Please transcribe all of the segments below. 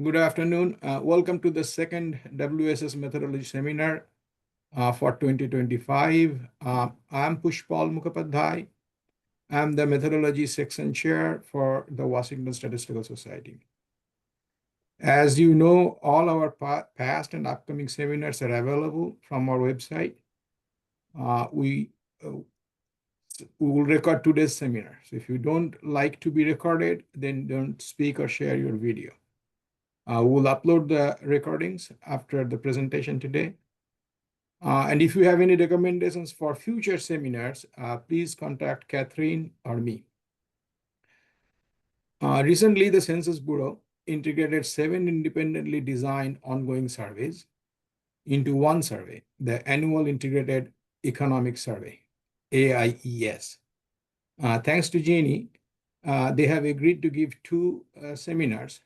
Good afternoon. Welcome to the second WSS methodology seminar for 2025. I'm Pushpal Mukhopadhyay. I'm the methodology section chair for the Washington Statistical Society. As you know, all our past and upcoming seminars are available from our website. We will record today's seminar. So if you don't like to be recorded, then don't speak or share your video. We'll upload the recordings after the presentation today. And if you have any recommendations for future seminars, please contact Catherine or me. Recently, the Census Bureau integrated 7 independently designed ongoing surveys into one survey, the Annual Integrated Economic Survey, AIES. Thanks to Jeannie, they have agreed to give 2 seminars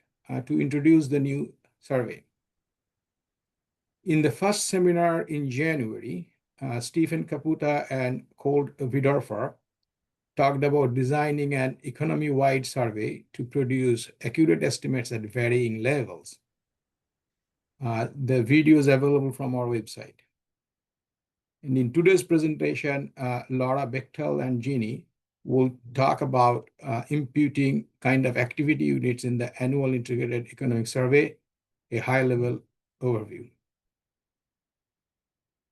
to introduce the new survey. In the first seminar in January, Stephen Caputa and Colt Vidorfer talked about designing an economy-wide survey to produce accurate estimates at varying levels. The video is available from our website. And in today's presentation, Laura Bechtel and Jeannie will talk about imputing kind of activity units in the Annual Integrated Economic Survey, a high-level overview.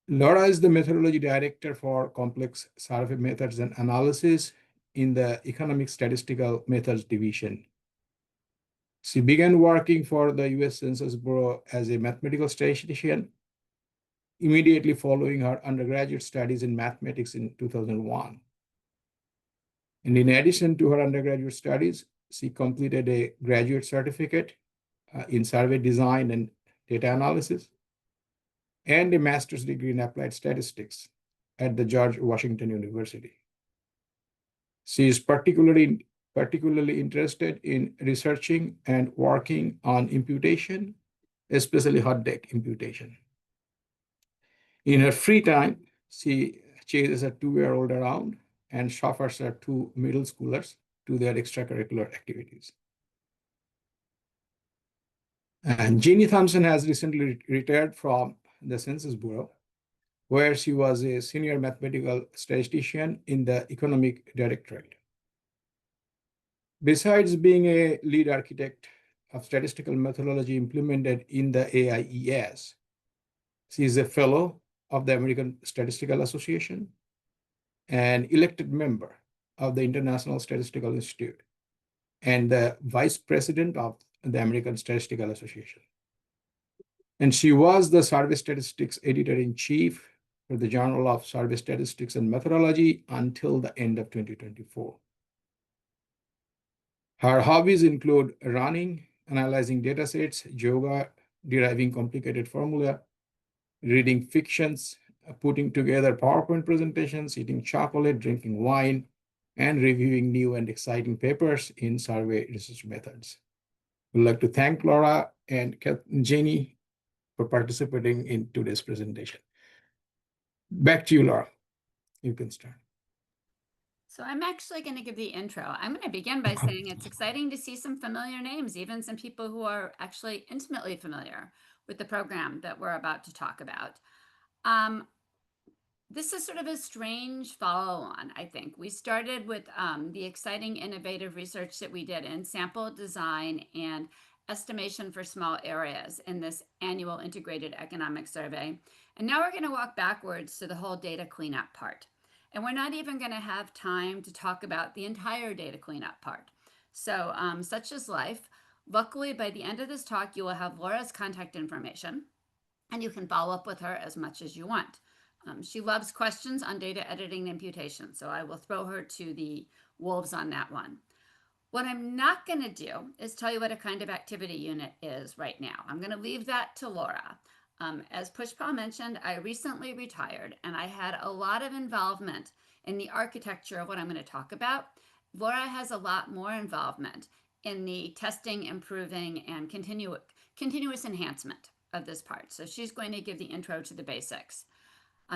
Laura is the methodology director for complex survey methods and analysis in the economic statistical methods division. She began working for the US Census Bureau as a mathematical statistician immediately following her undergraduate studies in mathematics in 2001. And in addition to her undergraduate studies, she completed a graduate certificate in survey design and data analysis, and a master's degree in applied statistics at the George Washington University. She is particularly interested in researching and working on imputation, especially hot deck imputation. In her free time, she chases a 2-year-old around and chauffeurs her 2 middle schoolers to their extracurricular activities. And Jeannie Thompson has recently retired from the Census Bureau, where she was a senior mathematical statistician in the Economic Directorate. Besides being a lead architect of statistical methodology implemented in the AIES, she is a fellow of the American Statistical Association and elected member of the International Statistical Institute and the vice president of the American Statistical Association. And she was the survey statistics editor-in-chief for the Journal of Survey Statistics and Methodology until the end of 2024. Her hobbies include running, analyzing datasets, yoga, deriving complicated formula, reading fictions, putting together PowerPoint presentations, eating chocolate, drinking wine, and reviewing new and exciting papers in survey research methods. We'd like to thank Laura and Jeannie for participating in today's presentation. Back to you, Laura. You can start. So I'm actually going to give the intro. I'm going to begin by saying it's exciting to see some familiar names, even some people who are actually intimately familiar with the program that we're about to talk about. This is sort of a strange follow-on, I think. We started with the exciting, innovative research that we did in sample design and estimation for small areas in this annual integrated economic survey. And now we're going to walk backwards to the whole data cleanup part. And we're not even going to have time to talk about the entire data cleanup part. So such is life. Luckily, by the end of this talk, you will have Laura's contact information, and you can follow up with her as much as you want. She loves questions on data editing and imputation, so I will throw her to the wolves on that one. What I'm not going to do is tell you what a kind of activity unit is right now. I'm going to leave that to Laura. As Pushpal mentioned, I recently retired, and I had a lot of involvement in the architecture of what I'm going to talk about. Laura has a lot more involvement in the testing, improving, and continuous enhancement of this part. So she's going to give the intro to the basics.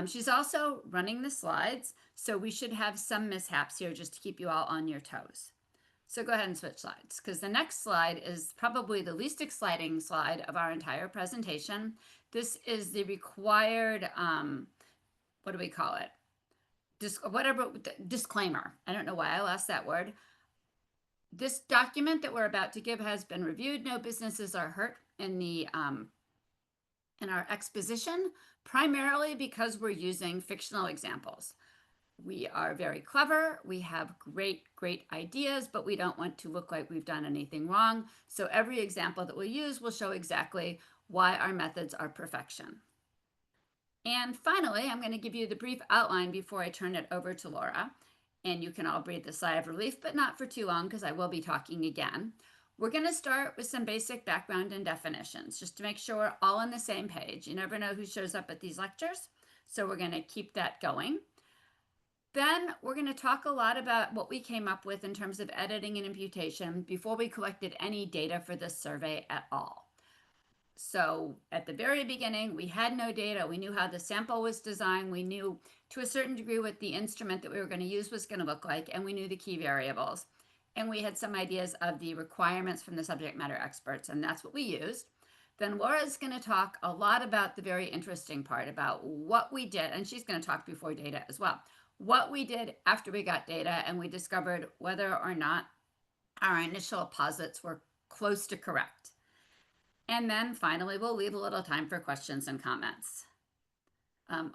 She's also running the slides, so we should have some mishaps here just to keep you all on your toes. So go ahead and switch slides, because the next slide is probably the least exciting slide of our entire presentation. This is the required, what do we call it? Disclaimer. I don't know why I lost that word. This document that we're about to give has been reviewed. No businesses are hurt in our exposition, primarily because we're using fictional examples. We are very clever. We have great ideas, but we don't want to look like we've done anything wrong. So every example that we use will show exactly why our methods are perfection. And finally, I'm going to give you the brief outline before I turn it over to Laura. And you can all breathe a sigh of relief, but not for too long, because I will be talking again. We're going to start with some basic background and definitions, just to make sure we're all on the same page. You never know who shows up at these lectures, so we're going to keep that going. Then we're going to talk a lot about what we came up with in terms of editing and imputation before we collected any data for this survey at all. So at the very beginning, we had no data. We knew how the sample was designed. We knew to a certain degree what the instrument that we were going to use was going to look like, and we knew the key variables. And we had some ideas of the requirements from the subject matter experts, and that's what we used. Then Laura's going to talk a lot about the very interesting part about what we did, and she's going to talk before data as well. What we did after we got data and we discovered whether or not our initial posits were close to correct. And then finally, we'll leave a little time for questions and comments.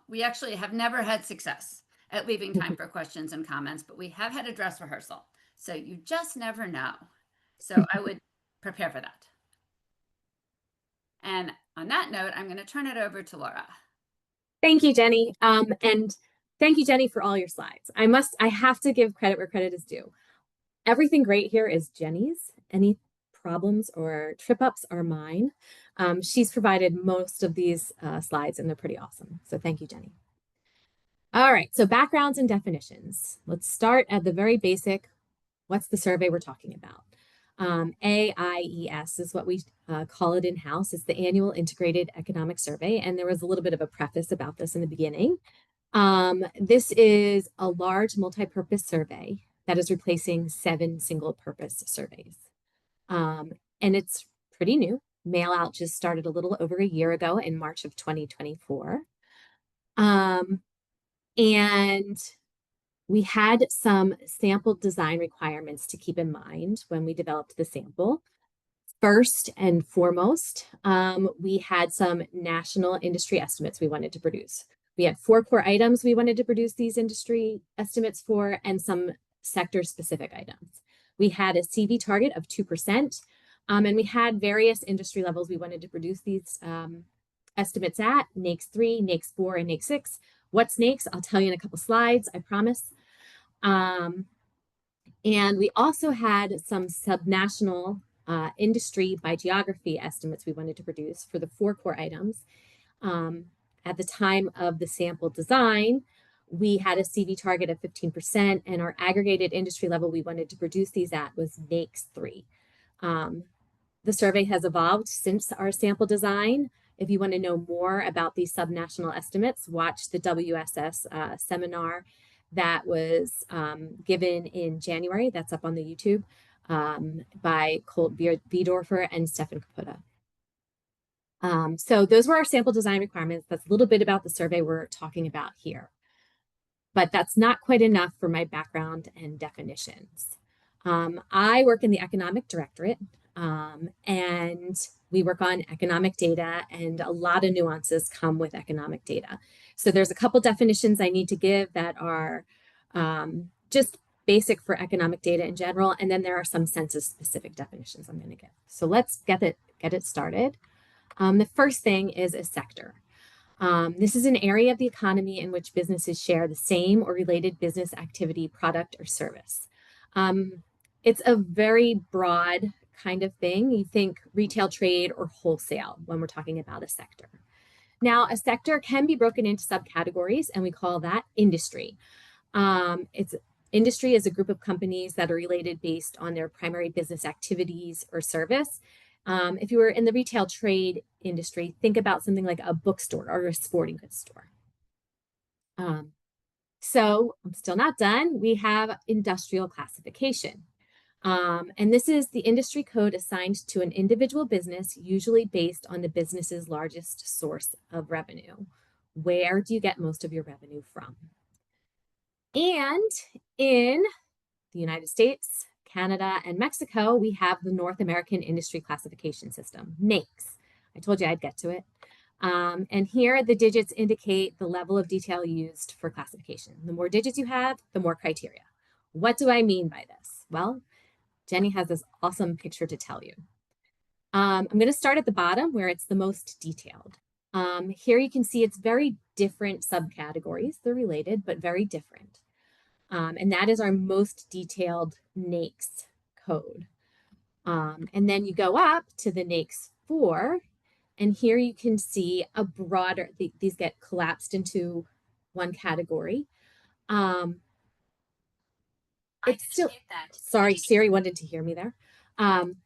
We actually have never had success at leaving time for questions and comments, but we have had a dress rehearsal. So you just never know. So I would prepare for that. And on that note, I'm going to turn it over to Laura. Thank you, Jenny. And thank you, Jenny, for all your slides. I have to give credit where credit is due. Everything great here is Jenny's. Any problems or trip ups are mine. She's provided most of these slides and they're pretty awesome. So thank you, Jenny. All right, so backgrounds and definitions. Let's start at the very basic. What's the survey we're talking about? AIES is what we call it in-house. It's the Annual Integrated Economic Survey, and there was a little bit of a preface about this in the beginning. This is a large multi-purpose survey that is replacing 7 single-purpose surveys. And it's pretty new. Mail out just started a little over a year ago in March of 2024. And we had some sample design requirements to keep in mind when we developed the sample. First and foremost, we had some national industry estimates we wanted to produce. We had 4 core items we wanted to produce these industry estimates for, and some sector-specific items. We had a CV target of 2%, and we had various industry levels we wanted to produce these estimates at: NAICS 3, NAICS 4, and NAICS 6. What's NAICS? I'll tell you in a couple slides, I promise. And we also had some subnational industry by geography estimates we wanted to produce for the 4 core items. At the time of the sample design, we had a CV target of 15%, and our aggregated industry level we wanted to produce these at was NAICS 3. The survey has evolved since our sample design. If you want to know more about these subnational estimates, watch the WSS seminar that was given in January. That's up on the YouTube by Colt Biedorfer and Stefan Kaputa. So those were our sample design requirements. That's a little bit about the survey we're talking about here. But that's not quite enough for my background and definitions. I work in the economic directorate, and we work on economic data, and a lot of nuances come with economic data. So there's a couple definitions I need to give that are just basic for economic data in general, and then there are some census-specific definitions I'm going to give. So let's get it started. The first thing is a sector. This is an area of the economy in which businesses share the same or related business activity, product, or service. It's a very broad kind of thing. You think retail, trade, or wholesale when we're talking about a sector. Now, a sector can be broken into subcategories, and we call that industry. Industry is a group of companies that are related based on their primary business activities or service. If you were in the retail trade industry, think about something like a bookstore or a sporting goods store. So I'm still not done. We have industrial classification. And this is the industry code assigned to an individual business, usually based on the business's largest source of revenue. Where do you get most of your revenue from? And in the United States, Canada, and Mexico, we have the North American Industry Classification System, NAICS. I told you I'd get to it. And here the digits indicate the level of detail used for classification. The more digits you have, the more criteria. What do I mean by this? Well, Jenny has this awesome picture to tell you. I'm going to start at the bottom where it's the most detailed. Here you can see it's very different subcategories. They're related, but very different. And that is our most detailed NAICS code. And then you go up to the NAICS 4, and here you can see a broader, these get collapsed into one category. It's still, sorry, Siri wanted to hear me there.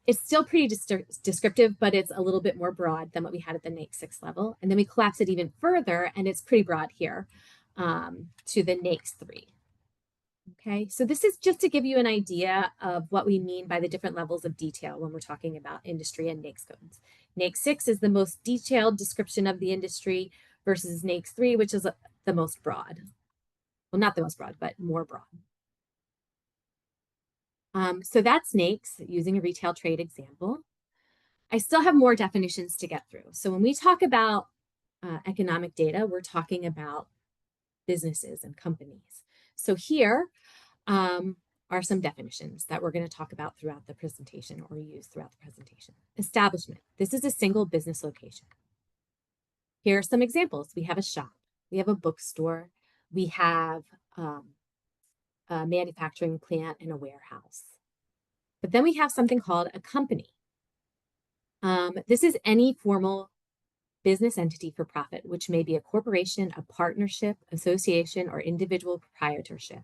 It's still pretty descriptive, but it's a little bit more broad than what we had at the NAICS 6 level. And then we collapse it even further, and it's pretty broad here to the NAICS 3. Okay, so this is just to give you an idea of what we mean by the different levels of detail when we're talking about industry and NAICS codes. NAICS 6 is the most detailed description of the industry versus NAICS 3, which is the most broad. Well, not the most broad, but more broad. So that's NAICS, using a retail trade example. I still have more definitions to get through. So when we talk about economic data, we're talking about businesses and companies. So here are some definitions that we're going to talk about throughout the presentation or use throughout the presentation. Establishment. This is a single business location. Here are some examples. We have a shop. We have a bookstore. We have a manufacturing plant and a warehouse. But then we have something called a company. This is any formal business entity for profit, which may be a corporation, a partnership, association, or individual proprietorship.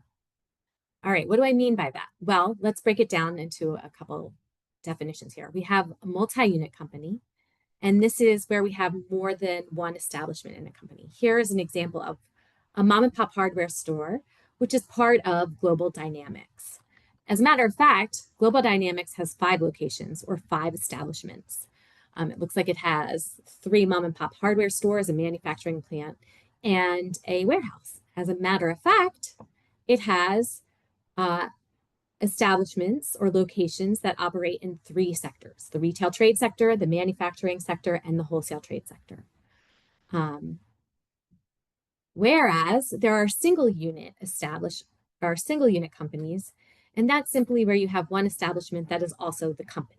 All right, what do I mean by that? Well, let's break it down into a couple definitions here. We have a multi-unit company, and this is where we have more than one establishment in a company. Here is an example of a mom and pop hardware store, which is part of Global Dynamics. As a matter of fact, Global Dynamics has 5 locations or 5 establishments. It looks like it has 3 mom and pop hardware stores, a manufacturing plant, and a warehouse. As a matter of fact, it has establishments or locations that operate in 3 sectors: the retail trade sector, the manufacturing sector, and the wholesale trade sector. Whereas there are single unit companies, and that's simply where you have one establishment that is also the company.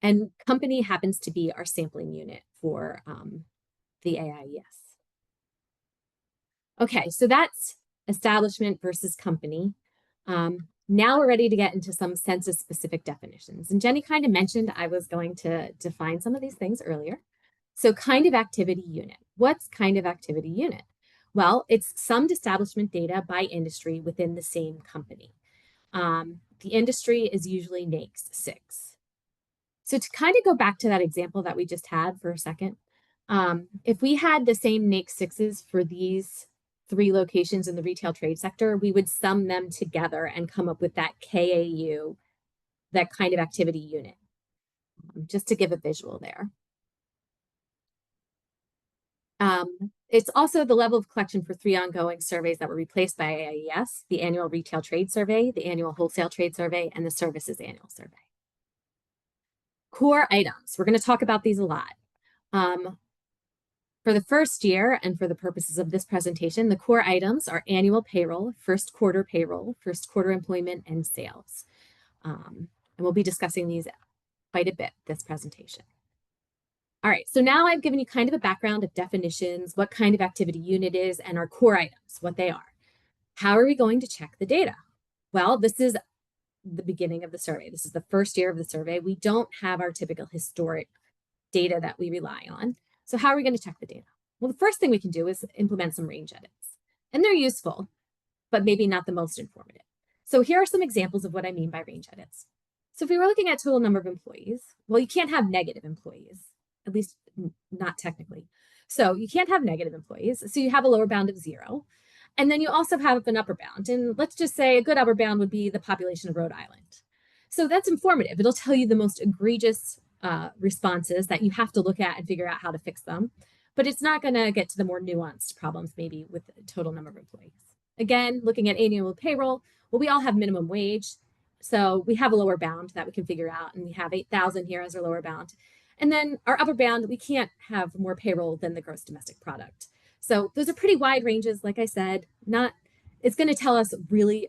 And company happens to be our sampling unit for the AIES. Okay, so that's establishment versus company. Now we're ready to get into some census-specific definitions. And Jenny kind of mentioned I was going to define some of these things earlier. So kind of activity unit. What's kind of activity unit? Well, it's summed establishment data by industry within the same company. The industry is usually NAICS 6. So to kind of go back to that example that we just had for a second, if we had the same NAICS 6s for these 3 locations in the retail trade sector, we would sum them together and come up with that KAU, that kind of activity unit, just to give a visual there. It's also the level of collection for 3 ongoing surveys that were replaced by AIES: the annual retail trade survey, the annual wholesale trade survey, and the services annual survey. Core items. We're going to talk about these a lot. For the first year, and for the purposes of this presentation, the core items are annual payroll, first quarter employment, and sales. And we'll be discussing these quite a bit this presentation. All right, so now I've given you kind of a background of definitions, what kind of activity unit is, and our core items, what they are. How are we going to check the data? Well, this is the beginning of the survey. This is the first year of the survey. We don't have our typical historic data that we rely on. So how are we going to check the data? Well, the first thing we can do is implement some range edits. And they're useful, but maybe not the most informative. So here are some examples of what I mean by range edits. So if we were looking at total number of employees, well, you can't have negative employees, at least not technically. So you can't have negative employees. So you have a lower bound of 0. And then you also have an upper bound. And let's just say a good upper bound would be the population of Rhode Island. So that's informative. It'll tell you the most egregious responses that you have to look at and figure out how to fix them. But it's not going to get to the more nuanced problems, maybe with the total number of employees. Again, looking at annual payroll, well, we all have minimum wage. So we have a lower bound that we can figure out. And we have 8,000 here as our lower bound. And then our upper bound, we can't have more payroll than the gross domestic product. So those are pretty wide ranges. Like I said, it's going to tell us really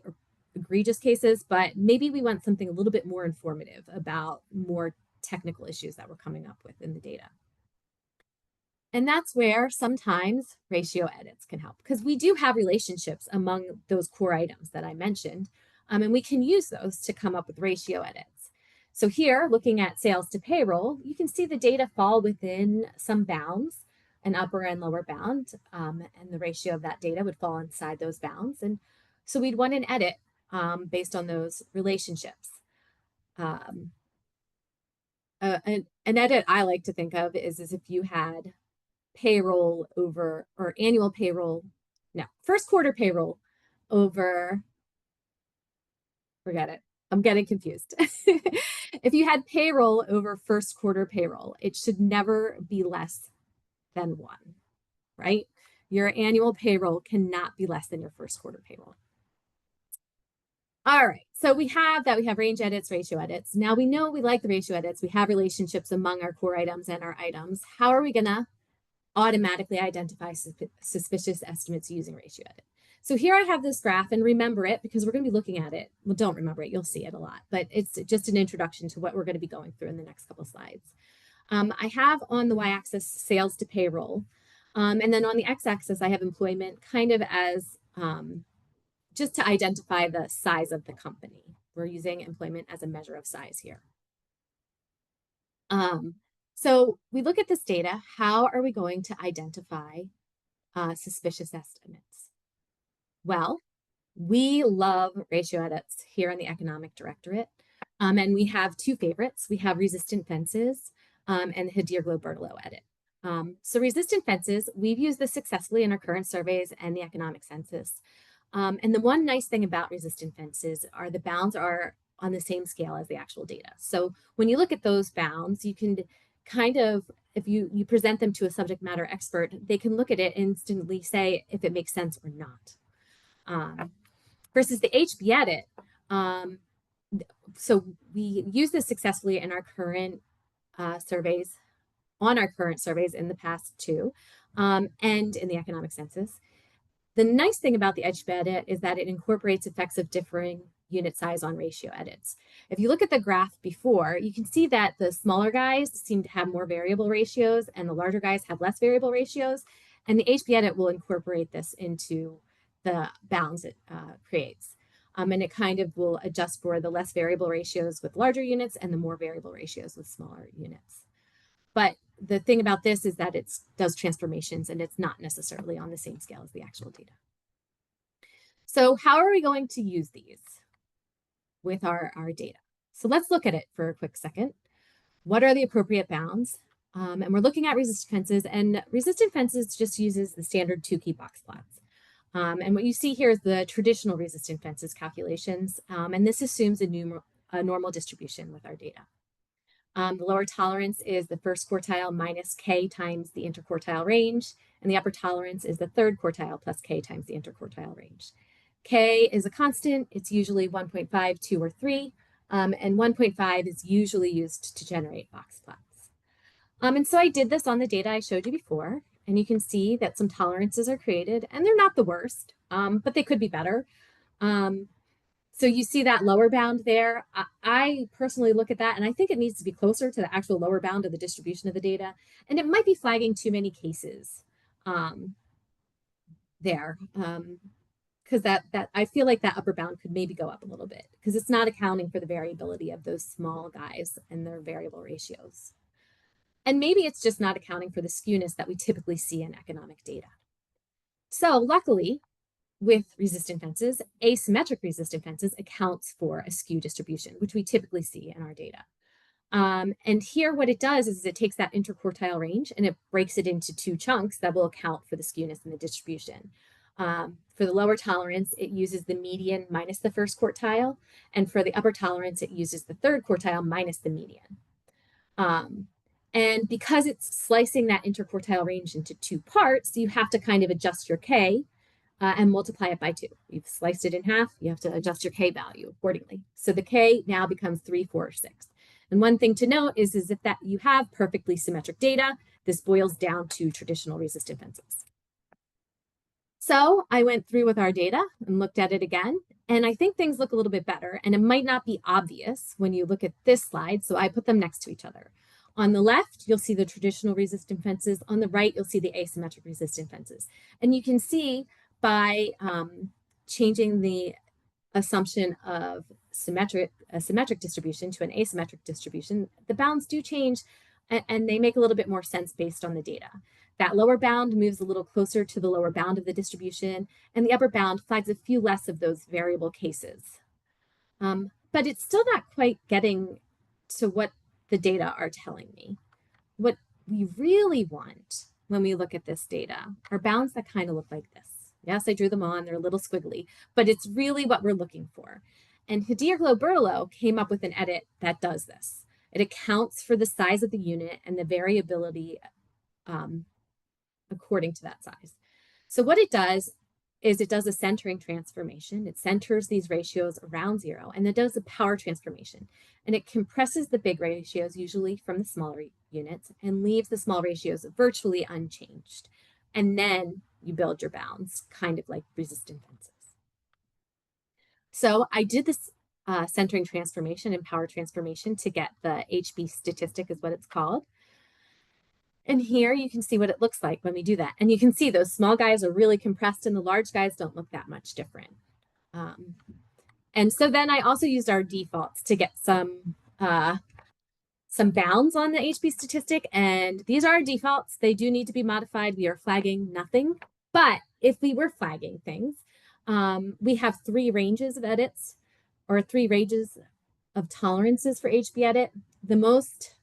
egregious cases, but maybe we want something a little bit more informative about more technical issues that we're coming up with in the data. And that's where sometimes ratio edits can help, because we do have relationships among those core items that I mentioned, and we can use those to come up with ratio edits. So here, looking at sales to payroll, you can see the data fall within some bounds, an upper and lower bound, and the ratio of that data would fall inside those bounds. And so we'd want an edit based on those relationships. An edit I like to think of is if you had payroll over, or annual payroll, no, first quarter payroll over, forget it, I'm getting confused. If you had payroll over first quarter payroll, it should never be less than 1, right? Your annual payroll cannot be less than your first quarter payroll. All right, so we have range edits, ratio edits. Now we know we like the ratio edits. We have relationships among our core items and our items. How are we gonna automatically identify suspicious estimates using ratio edit? So here I have this graph, and remember it because we're going to be looking at it. Well, don't remember it, you'll see it a lot, but it's just an introduction to what we're going to be going through in the next couple of slides. I have on the y-axis sales to payroll, and then on the x-axis I have employment, kind of as just to identify the size of the company. We're using employment as a measure of size here. So we look at this data. How are we going to identify suspicious estimates? Well, we love ratio edits here in the Economic Directorate. And we have 2 favorites. We have resistant fences and the Hadir-Glow-Berthelot edit. So resistant fences, we've used this successfully in our current surveys and the economic census. And the one nice thing about resistant fences are the bounds are on the same scale as the actual data. So when you look at those bounds, you can kind of, if you present them to a subject matter expert, they can look at it and instantly say if it makes sense or not. Versus the HB edit, so we use this successfully in our current surveys, in the past 2, and in the economic census. The nice thing about the HB edit is that it incorporates effects of differing unit size on ratio edits. If you look at the graph before, you can see that the smaller guys seem to have more variable ratios and the larger guys have less variable ratios. And the HB edit will incorporate this into the bounds it creates. And it kind of will adjust for the less variable ratios with larger units and the more variable ratios with smaller units. But the thing about this is that it does transformations and it's not necessarily on the same scale as the actual data. So how are we going to use these with our data? So let's look at it for a quick second. What are the appropriate bounds? And we're looking at resistant fences, and resistant fences just uses the standard 2 key box plots. And what you see here is the traditional resistant fences calculations, and this assumes a normal distribution with our data. The lower tolerance is the first quartile minus k times the interquartile range, and the upper tolerance is the third quartile plus k times the interquartile range. K is a constant. It's usually 1.5, 2, or 3, and 1.5 is usually used to generate box plots. And so I did this on the data I showed you before, and you can see that some tolerances are created, and they're not the worst, but they could be better. So you see that lower bound there. I personally look at that, and I think it needs to be closer to the actual lower bound of the distribution of the data, and it might be flagging too many cases there, because that I feel like that upper bound could maybe go up a little bit, because it's not accounting for the variability of those small guys and their variable ratios. And maybe it's just not accounting for the skewness that we typically see in economic data. So luckily, with resistant fences, asymmetric resistant fences accounts for a skew distribution, which we typically see in our data. And here what it does is it takes that interquartile range and it breaks it into 2 chunks that will account for the skewness in the distribution. For the lower tolerance, it uses the median minus the first quartile. And for the upper tolerance, it uses the third quartile minus the median. And because it's slicing that interquartile range into two parts, you have to kind of adjust your K and multiply it by 2. You've sliced it in half, you have to adjust your K value accordingly. So the K now becomes 3, 4, 6. And one thing to note is if that you have perfectly symmetric data, this boils down to traditional resistant fences. So I went through with our data and looked at it again, and I think things look a little bit better, and it might not be obvious when you look at this slide, so I put them next to each other. On the left, you'll see the traditional resistant fences. On the right, you'll see the asymmetric resistant fences. And you can see by changing the assumption of a symmetric distribution to an asymmetric distribution, the bounds do change, and they make a little bit more sense based on the data. That lower bound moves a little closer to the lower bound of the distribution, and the upper bound flags a few less of those variable cases. But it's still not quite getting to what the data are telling me. What we really want when we look at this data are bounds that kind of look like this. Yes, I drew them on, they're a little squiggly, but it's really what we're looking for. And Hadir-Berlo came up with an edit that does this. It accounts for the size of the unit and the variability according to that size. So what it does is it does a centering transformation. It centers these ratios around 0, and it does a power transformation. And it compresses the big ratios, usually from the smaller units, and leaves the small ratios virtually unchanged. And then you build your bounds, kind of like resistant fences. So I did this centering transformation and power transformation to get the HB statistic is what it's called. And here you can see what it looks like when we do that. And you can see those small guys are really compressed and the large guys don't look that much different. And so then I also used our defaults to get some bounds on the HB statistic. And these are our defaults. They do need to be modified. We are flagging nothing. But if we were flagging things, we have 3 ranges of edits or 3 ranges of tolerances for HB edit. The most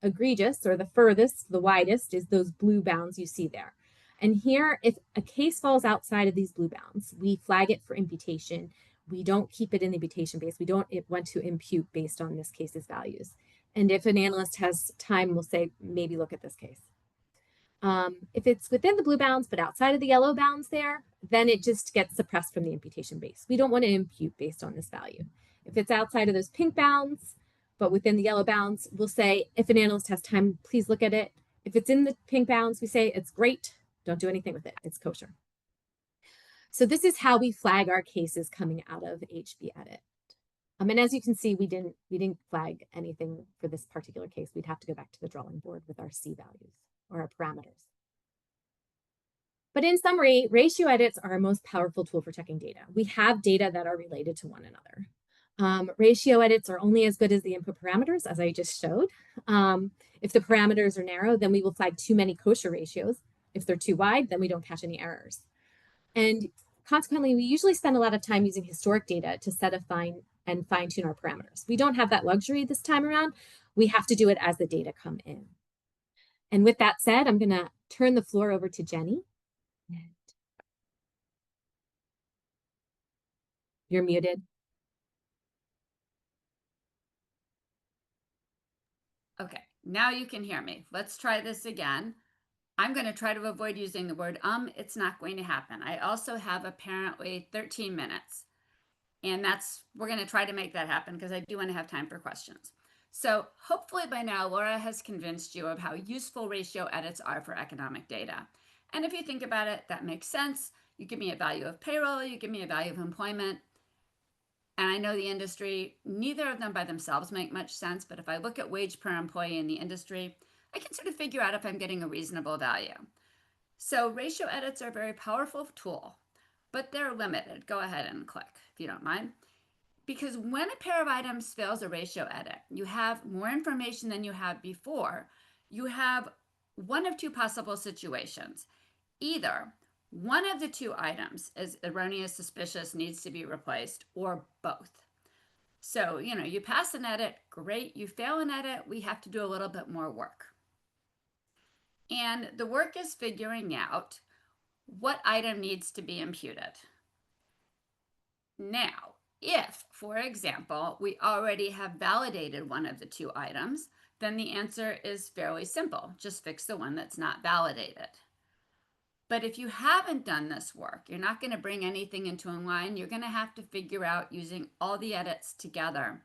egregious, or the furthest, the widest, is those blue bounds you see there. And here, if a case falls outside of these blue bounds, we flag it for imputation. We don't keep it in the imputation base. We don't want to impute based on this case's values. And if an analyst has time, we'll say, maybe look at this case. If it's within the blue bounds, but outside of the yellow bounds there, then it just gets suppressed from the imputation base. We don't want to impute based on this value. If it's outside of those pink bounds, but within the yellow bounds, we'll say, if an analyst has time, please look at it. If it's in the pink bounds, we say, it's great. Don't do anything with it. It's kosher. So this is how we flag our cases coming out of HB edit. And as you can see, we didn't flag anything for this particular case. We'd have to go back to the drawing board with our C values or our parameters. But in summary, ratio edits are our most powerful tool for checking data. We have data that are related to one another. Ratio edits are only as good as the input parameters, as I just showed. If the parameters are narrow, then we will flag too many kosher ratios. If they're too wide, then we don't catch any errors. And consequently, we usually spend a lot of time using historic data to set a fine-tune our parameters. We don't have that luxury this time around. We have to do it as the data come in. And with that said, I'm going to turn the floor over to Jenny. You're muted. Okay, now you can hear me. Let's try this again. I'm going to try to avoid using the word It's not going to happen. I also have apparently 13 minutes. And we're going to try to make that happen because I do want to have time for questions. So hopefully by now, Laura has convinced you of how useful ratio edits are for economic data. And if you think about it, that makes sense. You give me a value of payroll, you give me a value of employment. And I know the industry, neither of them by themselves make much sense, but if I look at wage per employee in the industry, I can sort of figure out if I'm getting a reasonable value. So ratio edits are a very powerful tool, but they're limited. Go ahead and click if you don't mind. Because when a pair of items fails a ratio edit, you have more information than you had before. You have one of 2 possible situations. Either one of the 2 items is erroneous, suspicious, needs to be replaced, or both. So, you pass an edit, great. You fail an edit, we have to do a little bit more work. And the work is figuring out what item needs to be imputed. Now, if, for example, we already have validated one of the two items, then the answer is fairly simple. Just fix the one that's not validated. But if you haven't done this work, you're not going to bring anything into a line. You're going to have to figure out, using all the edits together,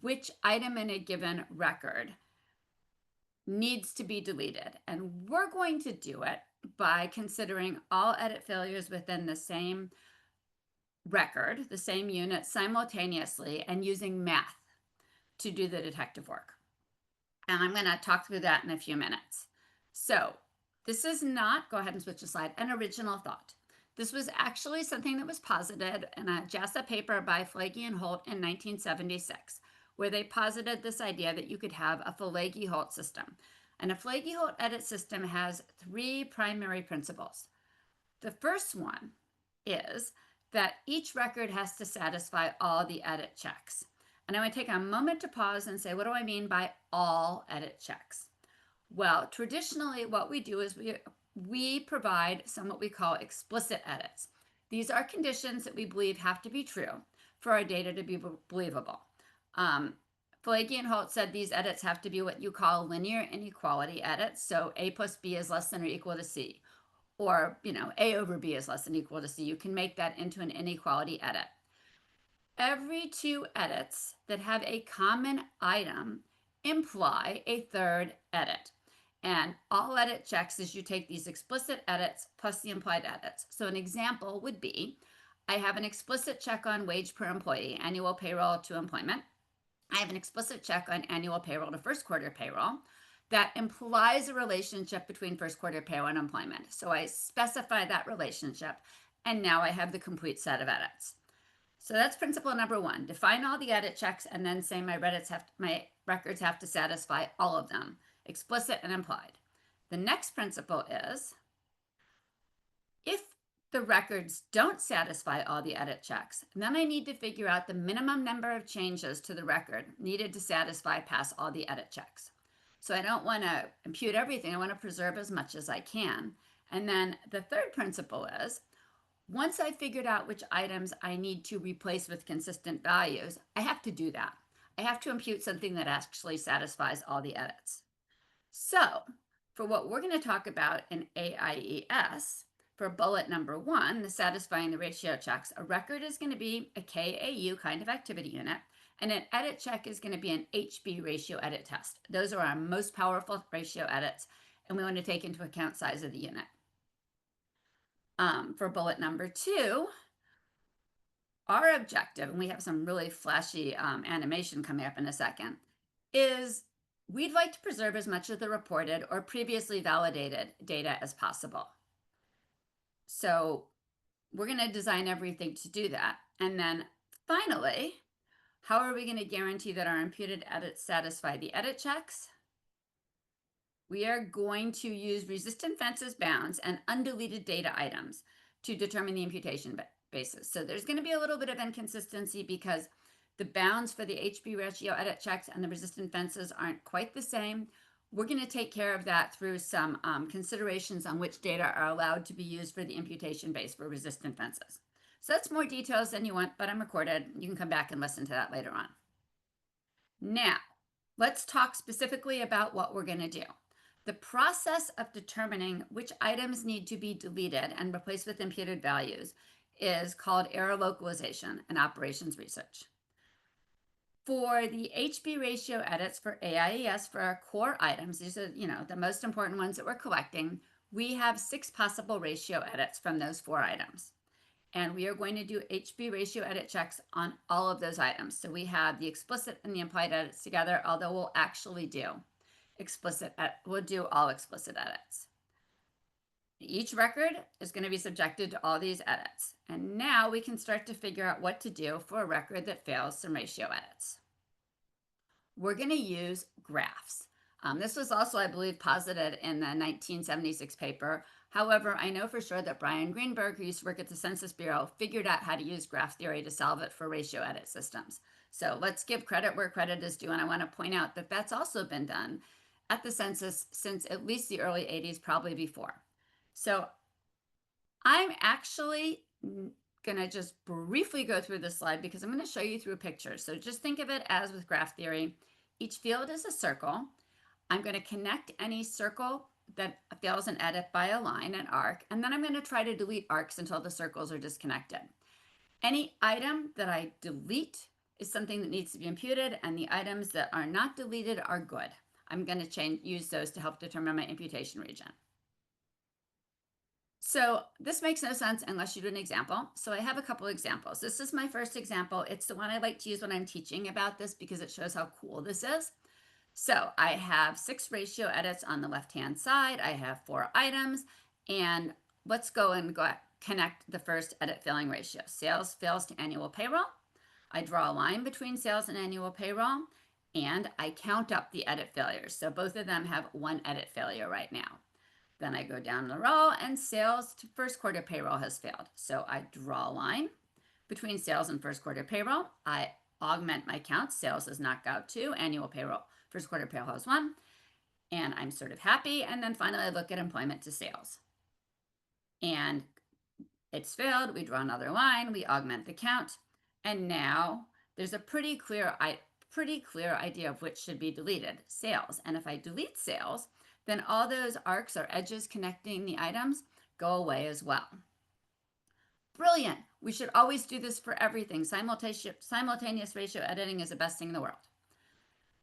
which item in a given record needs to be deleted. And we're going to do it by considering all edit failures within the same record, the same unit, simultaneously, and using math to do the detective work. And I'm going to talk through that in a few minutes. So this is not, go ahead and switch the slide, an original thought. This was actually something that was posited in a JASA paper by Flagey and Holt in 1976, where they posited this idea that you could have a Flagey-Holt system. And a Flagey-Holt edit system has three primary principles. The first one is that each record has to satisfy all the edit checks. And I want to take a moment to pause and say, what do I mean by all edit checks? Well, traditionally, what we do is we provide some what we call explicit edits. These are conditions that we believe have to be true for our data to be believable. Flagey and Holt said these edits have to be what you call linear inequality edits. So A plus B is less than or equal to C. Or, A over B is less than or equal to C. You can make that into an inequality edit. Every two edits that have a common item imply a third edit. And all edit checks is you take these explicit edits plus the implied edits. So an example would be, I have an explicit check on wage per employee, annual payroll to employment. I have an explicit check on annual payroll to first quarter payroll. That implies a relationship between first quarter payroll and employment. So I specify that relationship, and now I have the complete set of edits. So that's principle number one. Define all the edit checks, and then say my records have to satisfy all of them, explicit and implied. The next principle is, if the records don't satisfy all the edit checks, then I need to figure out the minimum number of changes to the record needed to satisfy pass all the edit checks. So I don't want to impute everything. I want to preserve as much as I can. And then the third principle is, once I've figured out which items I need to replace with consistent values, I have to do that. I have to impute something that actually satisfies all the edits. So for what we're going to talk about in AIES, for bullet number one, the satisfying the ratio checks, a record is going to be a KAU kind of activity unit, and an edit check is going to be an HB ratio edit test. Those are our most powerful ratio edits, and we want to take into account size of the unit. For bullet number two, our objective, and we have some really flashy animation coming up in a second, is we'd like to preserve as much of the reported or previously validated data as possible. So we're going to design everything to do that. And then finally, how are we going to guarantee that our imputed edits satisfy the edit checks? We are going to use resistant fences bounds and undeleted data items to determine the imputation basis. So there's going to be a little bit of inconsistency because the bounds for the HB ratio edit checks and the resistant fences aren't quite the same. We're going to take care of that through some considerations on which data are allowed to be used for the imputation base for resistant fences. So that's more details than you want, but I'm recorded. You can come back and listen to that later on. Now, let's talk specifically about what we're going to do. The process of determining which items need to be deleted and replaced with imputed values is called error localization in operations research. For the HB ratio edits for AIES for our core items, these are the most important ones that we're collecting, we have 6 possible ratio edits from those 4 items. And we are going to do HB ratio edit checks on all of those items. So we have the explicit and the implied edits together, although we'll actually do we'll do all explicit edits. Each record is going to be subjected to all these edits. And now we can start to figure out what to do for a record that fails some ratio edits. We're going to use graphs. This was also, I believe, posited in the 1976 paper. However, I know for sure that Brian Greenberg, who used to work at the Census Bureau, figured out how to use graph theory to solve it for ratio edit systems. So let's give credit where credit is due. And I want to point out that that's also been done at the census since at least the early 80s, probably before. So I'm actually going to just briefly go through this slide because I'm going to show you through pictures. So just think of it as with graph theory. Each field is a circle. I'm going to connect any circle that fails an edit by a line, an arc, and then I'm going to try to delete arcs until the circles are disconnected. Any item that I delete is something that needs to be imputed, and the items that are not deleted are good. I'm going to use those to help determine my imputation region. So this makes no sense unless you do an example. So I have a couple examples. This is my first example. It's the one I like to use when I'm teaching about this because it shows how cool this is. So I have 6 ratio edits on the left-hand side. I have 4 items, and let's go and connect the first edit failing ratio. Sales fails to annual payroll. I draw a line between sales and annual payroll, and I count up the edit failures. So both of them have 1 edit failure right now. Then I go down the row, and sales to first quarter payroll has failed. So I draw a line between sales and first quarter payroll. I augment my count. Sales is knocked out 2, annual payroll, first quarter payroll has 1, and I'm sort of happy. And then finally I look at employment to sales. And it's failed. We draw another line. We augment the count. And now there's a pretty clear idea of which should be deleted, sales. And if I delete sales, then all those arcs or edges connecting the items go away as well. Brilliant. We should always do this for everything. Simultaneous ratio editing is the best thing in the world.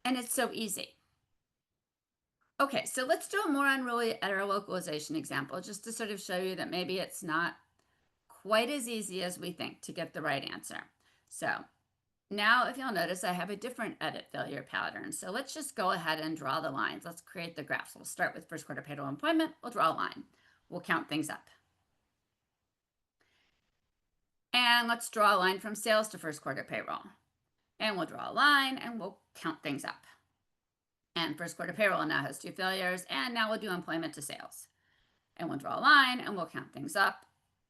And it's so easy. Okay, so let's do a more unruly error localization example just to sort of show you that maybe it's not quite as easy as we think to get the right answer. So now if you'll notice, I have a different edit failure pattern. So let's just go ahead and draw the lines. Let's create the graphs. We'll start with first quarter payroll employment. We'll draw a line. We'll count things up. And let's draw a line from sales to first quarter payroll. And we'll draw a line and we'll count things up. And first quarter payroll now has 2 failures. And now we'll do employment to sales. And we'll draw a line and we'll count things up.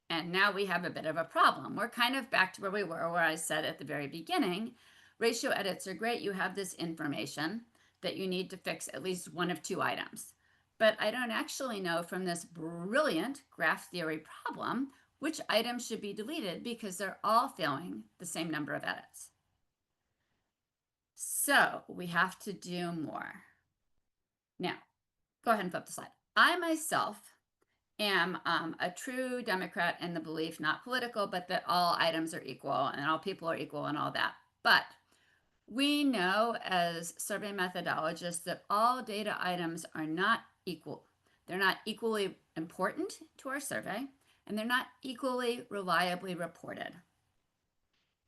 And now we have a bit of a problem. We're kind of back to where we were, where I said at the very beginning, ratio edits are great. You have this information that you need to fix at least one of 2 items. But I don't actually know from this brilliant graph theory problem which items should be deleted because they're all failing the same number of edits. So we have to do more. Now, go ahead and flip the slide. I myself am a true Democrat in the belief, not political, but that all items are equal and all people are equal and all that. But we know as survey methodologists that all data items are not equal. They're not equally important to our survey, and they're not equally reliably reported.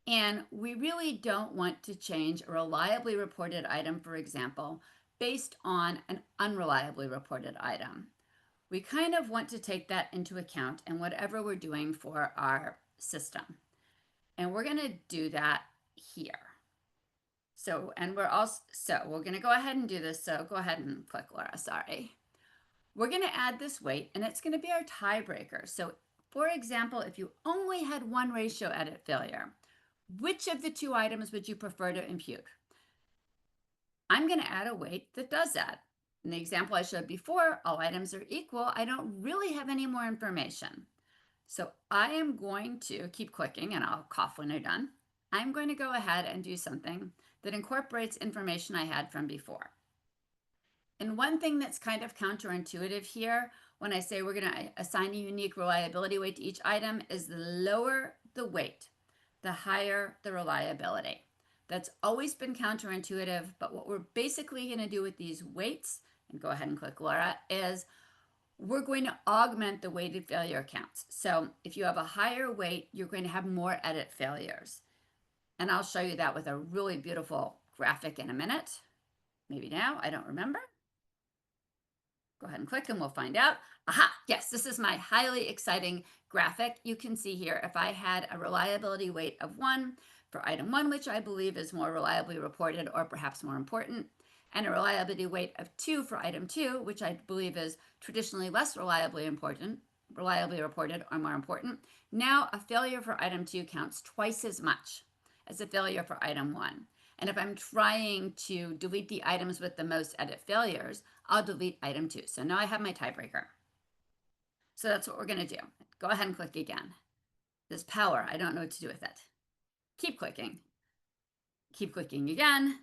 And we really don't want to change a reliably reported item, for example, based on an unreliably reported item. We kind of want to take that into account in whatever we're doing for our system. And we're going to do that here. So we're going to go ahead and do this. So go ahead and click, Laura, sorry. We're going to add this weight, and it's going to be our tiebreaker. So for example, if you only had 1 ratio edit failure, which of the 2 items would you prefer to impute? I'm going to add a weight that does that. In the example I showed before, all items are equal. I don't really have any more information. So I am going to keep clicking, and I'll cough when I'm done. I'm going to go ahead and do something that incorporates information I had from before. And one thing that's kind of counterintuitive here, when I say we're going to assign a unique reliability weight to each item, is the lower the weight, the higher the reliability. That's always been counterintuitive, but what we're basically going to do with these weights, and go ahead and click Laura, is we're going to augment the weighted failure counts. So if you have a higher weight, you're going to have more edit failures. And I'll show you that with a really beautiful graphic in a minute. Maybe now, I don't remember. Go ahead and click and we'll find out. Aha, yes, this is my highly exciting graphic. You can see here, if I had a reliability weight of 1 for item 1, which I believe is more reliably reported or perhaps more important, and a reliability weight of 2 for item 2, which I believe is traditionally less reliably reported or more important, now a failure for item 2 counts twice as much as a failure for item 1. And if I'm trying to delete the items with the most edit failures, I'll delete item 2. So now I have my tiebreaker. So that's what we're going to do. Go ahead and click again. this power. I don't know what to do with it. Keep clicking again.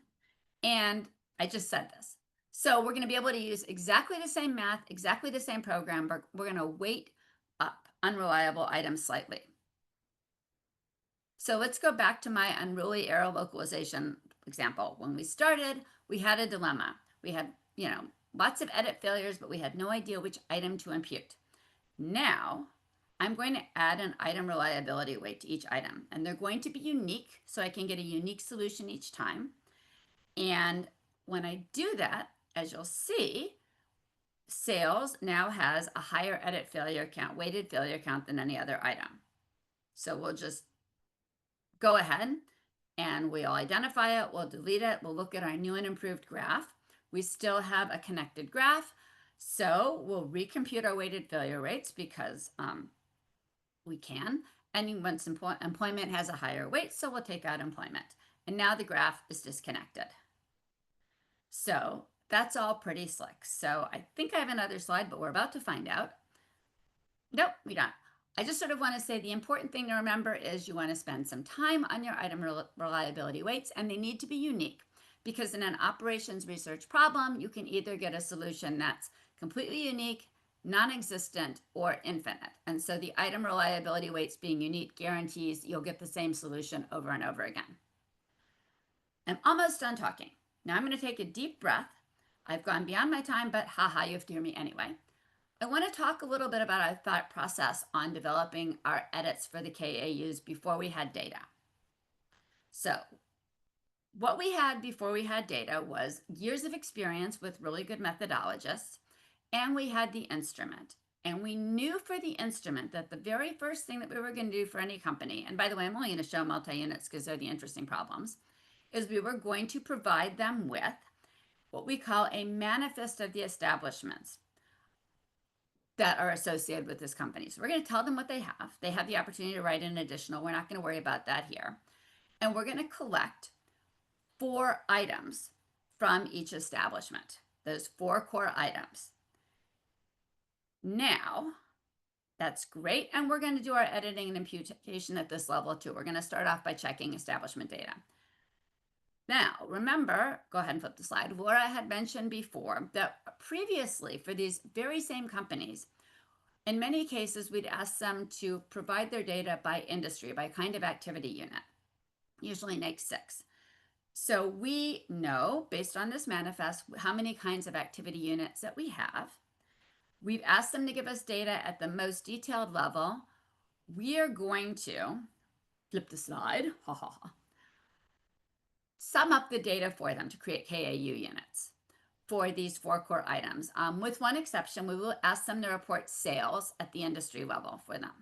And I just said this. So we're going to be able to use exactly the same math, exactly the same program, but we're going to weight up unreliable items slightly. So let's go back to my unruly error localization example. When we started, we had a dilemma. We had, lots of edit failures, but we had no idea which item to impute. Now, I'm going to add an item reliability weight to each item, and they're going to be unique, so I can get a unique solution each time. And when I do that, as you'll see, sales now has a higher edit failure count, weighted failure count than any other item. So we'll just go ahead and we'll identify it, we'll delete it, we'll look at our new and improved graph. We still have a connected graph, so we'll recompute our weighted failure rates because we can. And once employment has a higher weight, so we'll take out employment. And now the graph is disconnected. So that's all pretty slick. So I think I have another slide, but we're about to find out. Nope, we don't. I just sort of want to say the important thing to remember is you want to spend some time on your item reliability weights, and they need to be unique, because in an operations research problem, you can either get a solution that's completely unique, non-existent, or infinite. And so the item reliability weights being unique guarantees you'll get the same solution over and over again. I'm almost done talking. Now I'm going to take a deep breath. I've gone beyond my time, but haha, you have to hear me anyway. I want to talk a little bit about our thought process on developing our edits for the KAUs before we had data. So what we had before we had data was years of experience with really good methodologists, and we had the instrument. And we knew for the instrument that the very first thing that we were going to do for any company, and by the way, I'm only going to show multi-units because they're the interesting problems, is we were going to provide them with what we call a manifest of the establishments that are associated with this company. So we're going to tell them what they have. They have the opportunity to write in additional. We're not going to worry about that here. And we're going to collect 4 items from each establishment, those 4 core items. Now, that's great. And we're going to do our editing and imputation at this level too. We're going to start off by checking establishment data. Now, remember, go ahead and flip the slide. Laura had mentioned before that previously for these very same companies, in many cases, we'd ask them to provide their data by industry, by kind of activity unit, usually NAICS 6. So we know, based on this manifest, how many kinds of activity units that we have. We've asked them to give us data at the most detailed level. We are going to flip the slide. Sum up the data for them to create KAU units for these 4 core items. With one exception, we will ask them to report sales at the industry level for them.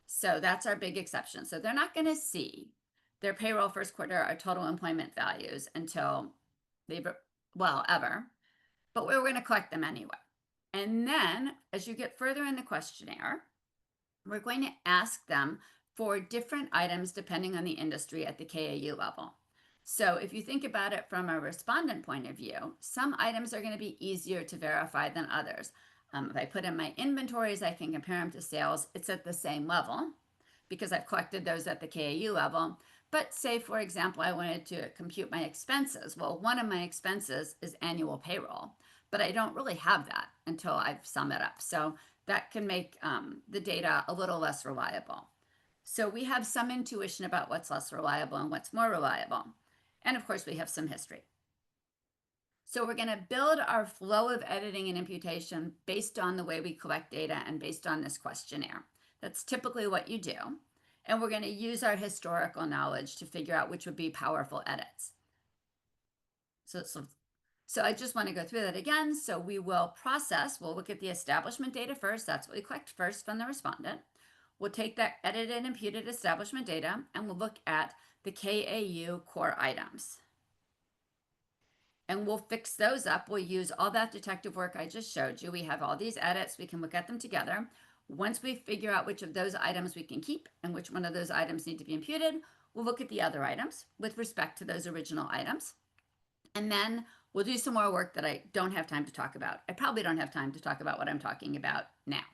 So that's our big exception. So they're not going to see their payroll first quarter or total employment values until ever, but we're going to collect them anyway. And then as you get further in the questionnaire, we're going to ask them for different items depending on the industry at the KAU level. So if you think about it from a respondent point of view, some items are going to be easier to verify than others. If I put in my inventories, I can compare them to sales. It's at the same level because I've collected those at the KAU level. But say, for example, I wanted to compute my expenses. Well, one of my expenses is annual payroll, but I don't really have that until I've summed it up. So that can make the data a little less reliable. So we have some intuition about what's less reliable and what's more reliable. And of course, we have some history. So we're going to build our flow of editing and imputation based on the way we collect data and based on this questionnaire. That's typically what you do. And we're going to use our historical knowledge to figure out which would be powerful edits. So I just want to go through that again. So we will process, we'll look at the establishment data first. That's what we collect first from the respondent. We'll take that edited and imputed establishment data and we'll look at the KAU core items. And we'll fix those up. We'll use all that detective work I just showed you. We have all these edits. We can look at them together. Once we figure out which of those items we can keep and which one of those items need to be imputed, we'll look at the other items with respect to those original items. And then we'll do some more work that I don't have time to talk about. I probably don't have time to talk about what I'm talking about now.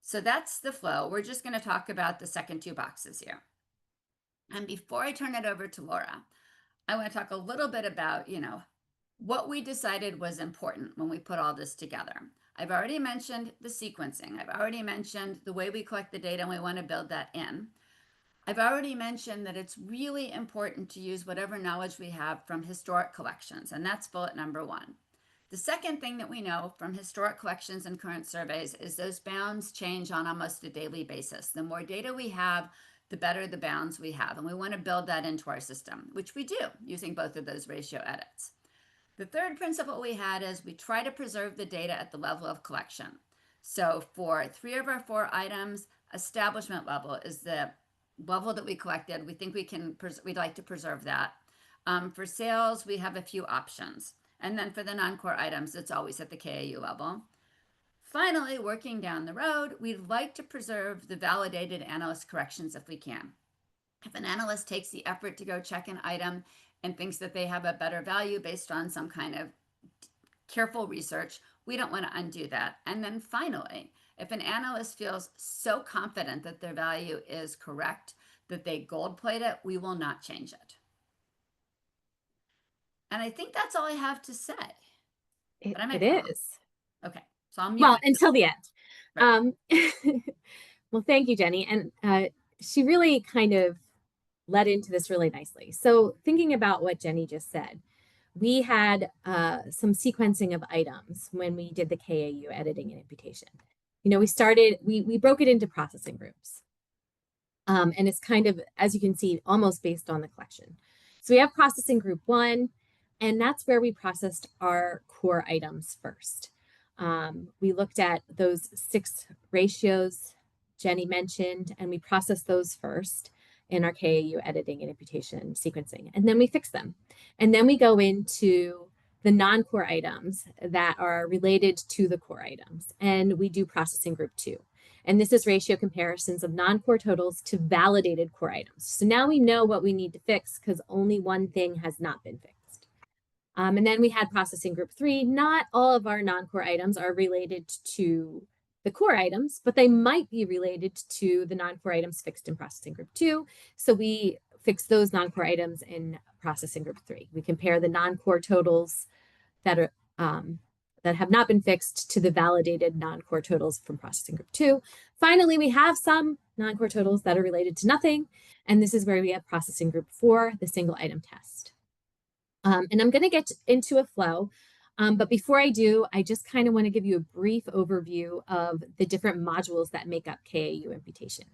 So that's the flow. We're just going to talk about the second two boxes here. And before I turn it over to Laura, I want to talk a little bit about, what we decided was important when we put all this together. I've already mentioned the sequencing. I've already mentioned the way we collect the data, and we want to build that in. I've already mentioned that it's really important to use whatever knowledge we have from historic collections, and that's bullet number 1. The second thing that we know from historic collections and current surveys is those bounds change on almost a daily basis. The more data we have, the better the bounds we have, and we want to build that into our system, which we do using both of those ratio edits. The third principle we had is we try to preserve the data at the level of collection. So for 3 of our 4 items, establishment level is the level that we collected. We think we'd like to preserve that. For sales, we have a few options. And then for the non-core items, it's always at the KAU level. Finally, working down the road, we'd like to preserve the validated analyst corrections if we can. If an analyst takes the effort to go check an item and thinks that they have a better value based on some kind of careful research, we don't want to undo that. And then finally, if an analyst feels so confident that their value is correct that they gold plate it, we will not change it. And I think that's all I have to say. It is. Okay, so I'll mute well myself. until the end. Right. Well, thank you, Jenny. And she really kind of led into this really nicely. So thinking about what Jenny just said, we had some sequencing of items when we did the KAU editing and imputation. We broke it into processing groups. And it's kind of, as you can see, almost based on the collection. So we have processing group 1, and that's where we processed our core items first. We looked at those 6 ratios Jenny mentioned, and we processed those first in our KAU editing and imputation sequencing, and then we fix them. And then we go into the non-core items that are related to the core items, and we do processing group 2. And this is ratio comparisons of non-core totals to validated core items. So now we know what we need to fix because only one thing has not been fixed. And then we had processing group 3. Not all of our non-core items are related to the core items, but they might be related to the non-core items fixed in processing group 2. So we fix those non-core items in processing group 3. We compare the non-core totals that are that have not been fixed to the validated non-core totals from processing group 2. Finally, we have some non-core totals that are related to nothing, and this is where we have processing group 4, the single item test. And I'm going to get into a flow, but before I do, I just kind of want to give you a brief overview of the different modules that make up KAU imputation.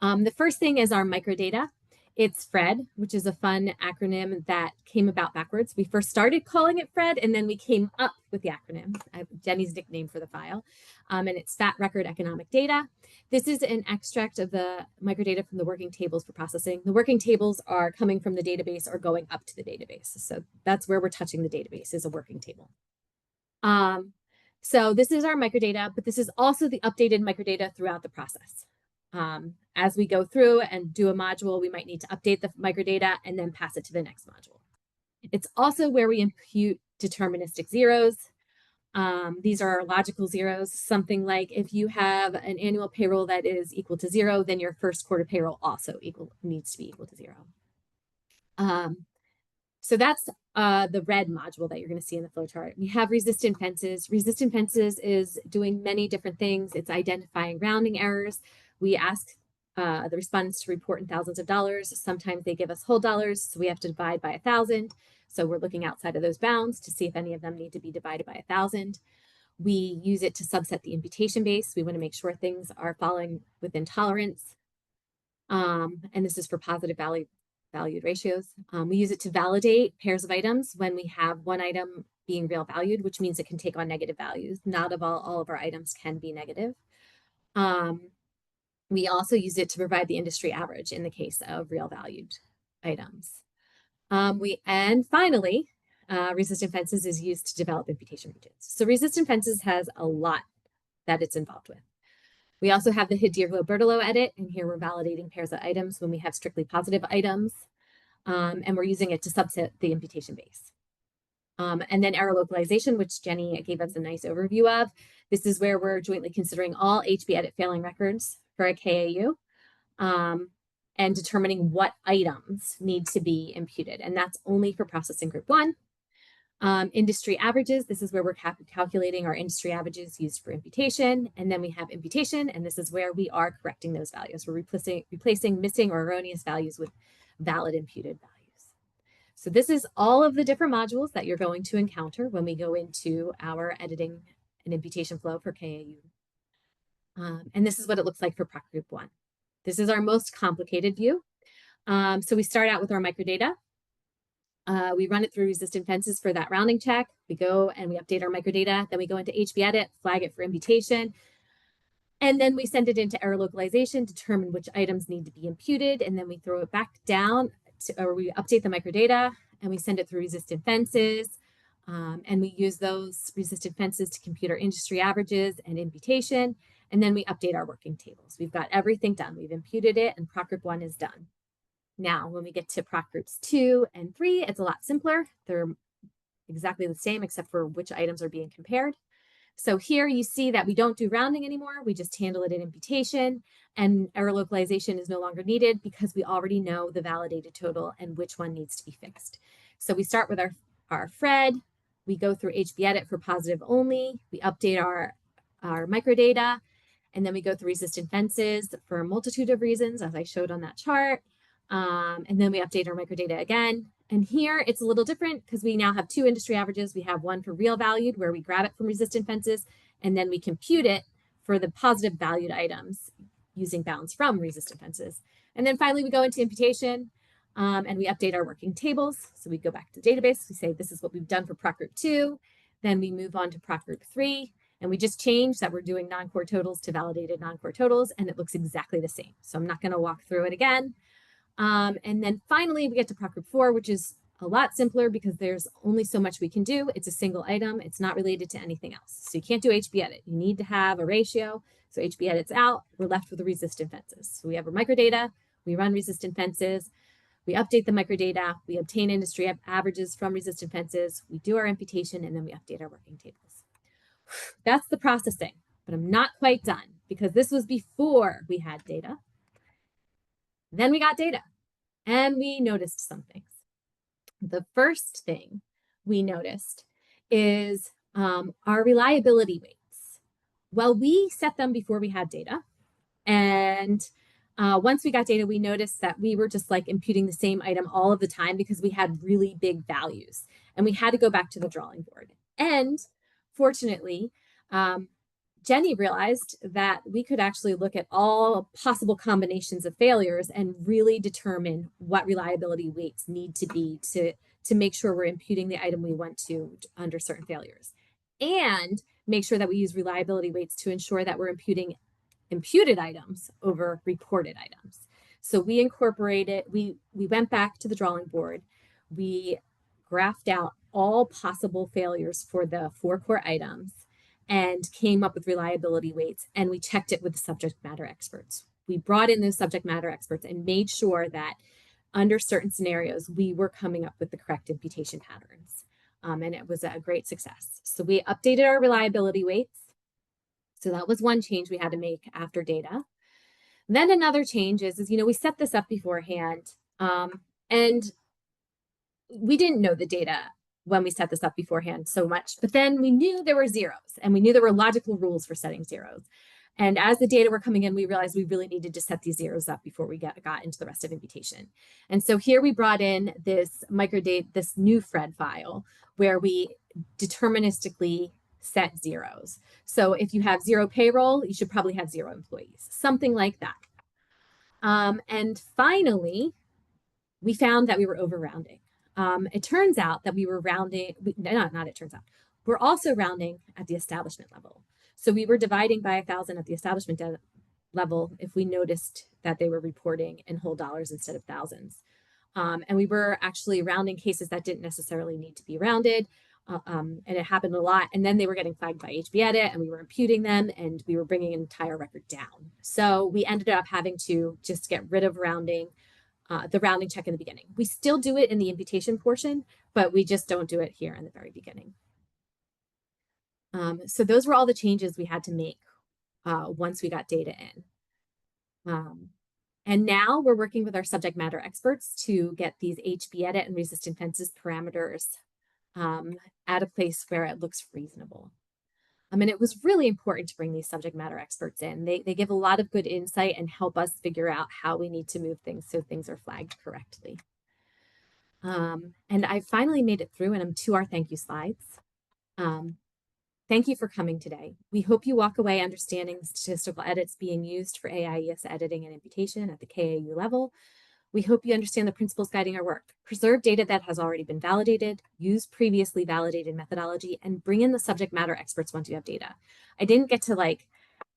The first thing is our microdata. It's FRED, which is a fun acronym that came about backwards. We first started calling it FRED, and then we came up with the acronym, Jenny's nickname for the file, and it's Fat Record Economic Data. This is an extract of the microdata from the working tables for processing. The working tables are coming from the database or going up to the database. So that's where we're touching the database, is a working table. So this is our microdata, but this is also the updated microdata throughout the process. As we go through and do a module, we might need to update the microdata and then pass it to the next module. It's also where we impute deterministic zeros. These are our logical zeros, something like if you have an annual payroll that is equal to 0, then your first quarter payroll also needs to be equal to 0. So that's the red module that you're going to see in the flowchart. We have resistant fences. Resistant fences is doing many different things. It's identifying rounding errors. We ask the respondents to report in thousands of dollars. Sometimes they give us whole dollars, so we have to divide by 1,000. So we're looking outside of those bounds to see if any of them need to be divided by 1,000. We use it to subset the imputation base. We want to make sure things are falling within tolerance. And this is for positive valued ratios. We use it to validate pairs of items when we have one item being real valued, which means it can take on negative values. Not all of our items can be negative. We also use it to provide the industry average in the case of real valued items. And finally, resistant fences is used to develop imputation regions. So resistant fences has a lot that it's involved with. We also have the Hidirlo-Bertolo edit, and here we're validating pairs of items when we have strictly positive items, and we're using it to subset the imputation base. And then error localization, which Jenny gave us a nice overview of. This is where we're jointly considering all HB edit failing records for a KAU and determining what items need to be imputed. And that's only for processing group 1. Industry averages, this is where we're calculating our industry averages used for imputation. And then we have imputation, and this is where we are correcting those values. We're replacing missing or erroneous values with valid imputed values. So this is all of the different modules that you're going to encounter when we go into our editing and imputation flow for KAU. And this is what it looks like for Proc Group 1. This is our most complicated view. So we start out with our microdata. We run it through resistant fences for that rounding check. We go and we update our microdata. Then we go into HB edit, flag it for imputation. And then we send it into error localization, determine which items need to be imputed. And then we throw it back down or we update the microdata and we send it through resistant fences. And we use those resistant fences to compute our industry averages and imputation. And then we update our working tables. We've got everything done. We've imputed it and Proc Group 1 is done. Now, when we get to Proc Groups 2 and 3, it's a lot simpler. They're exactly the same except for which items are being compared. So here you see that we don't do rounding anymore. We just handle it in imputation, and error localization is no longer needed because we already know the validated total and which one needs to be fixed. So we start with our FRED. We go through HB edit for positive only. We update our microdata, and then we go through resistant fences for a multitude of reasons, as I showed on that chart. And then we update our microdata again. And here it's a little different because we now have 2 industry averages. We have one for real valued where we grab it from resistant fences, and then we compute it for the positive valued items using bounds from resistant fences. And then finally we go into imputation and we update our working tables. So we go back to the database. We say this is what we've done for Proc Group 2. Then we move on to Proc Group 3. And we just changed that we're doing non-core totals to validated non-core totals, and it looks exactly the same. So I'm not going to walk through it again. And then finally, we get to Proc Group 4, which is a lot simpler because there's only so much we can do. It's a single item. It's not related to anything else. So you can't do HB edit. You need to have a ratio. So HB edit's out. We're left with the resistant fences. So we have our microdata. We run resistant fences. We update the microdata. We obtain industry averages from resistant fences. We do our imputation, and then we update our working tables. That's the processing, but I'm not quite done because this was before we had data. Then we got data and we noticed some things. The first thing we noticed is our reliability weights. Well, we set them before we had data. And once we got data, we noticed that we were just like imputing the same item all of the time because we had really big values and we had to go back to the drawing board. And fortunately, Jenny realized that we could actually look at all possible combinations of failures and really determine what reliability weights need to be to make sure we're imputing the item we want to under certain failures. And make sure that we use reliability weights to ensure that we're imputing imputed items over reported items. So we incorporated, we went back to the drawing board, we graphed out all possible failures for the 4 core items and came up with reliability weights, and we checked it with the subject matter experts. We brought in those subject matter experts and made sure that under certain scenarios, we were coming up with the correct imputation patterns. And it was a great success. So we updated our reliability weights. So that was one change we had to make after data. Then another change is we set this up beforehand, and we didn't know the data when we set this up beforehand so much, but then we knew there were zeros and we knew there were logical rules for setting zeros. And as the data were coming in, we realized we really needed to set these zeros up before we got into the rest of imputation. And so here we brought in this microdata, this new FRED file where we deterministically set zeros. So if you have 0 payroll, you should probably have 0 employees, something like that. And finally, we found that we were over rounding. It turns out that we were rounding, we're also rounding at the establishment level. So we were dividing by 1,000 at the establishment level if we noticed that they were reporting in whole dollars instead of thousands. And we were actually rounding cases that didn't necessarily need to be rounded. And it happened a lot. And then they were getting flagged by HB edit and we were imputing them and we were bringing an entire record down. So we ended up having to just get rid of rounding the rounding check in the beginning. We still do it in the imputation portion, but we just don't do it here in the very beginning. So those were all the changes we had to make once we got data in. And now we're working with our subject matter experts to get these HB edit and resistant fences parameters at a place where it looks reasonable. And it was really important to bring these subject matter experts in. They give a lot of good insight and help us figure out how we need to move things so things are flagged correctly. And I finally made it through, and I'm to our thank you slides. Thank you for coming today. We hope you walk away understanding the statistical edits being used for AIES editing and imputation at the KAU level. We hope you understand the principles guiding our work. Preserve data that has already been validated, use previously validated methodology, and bring in the subject matter experts once you have data. I didn't get to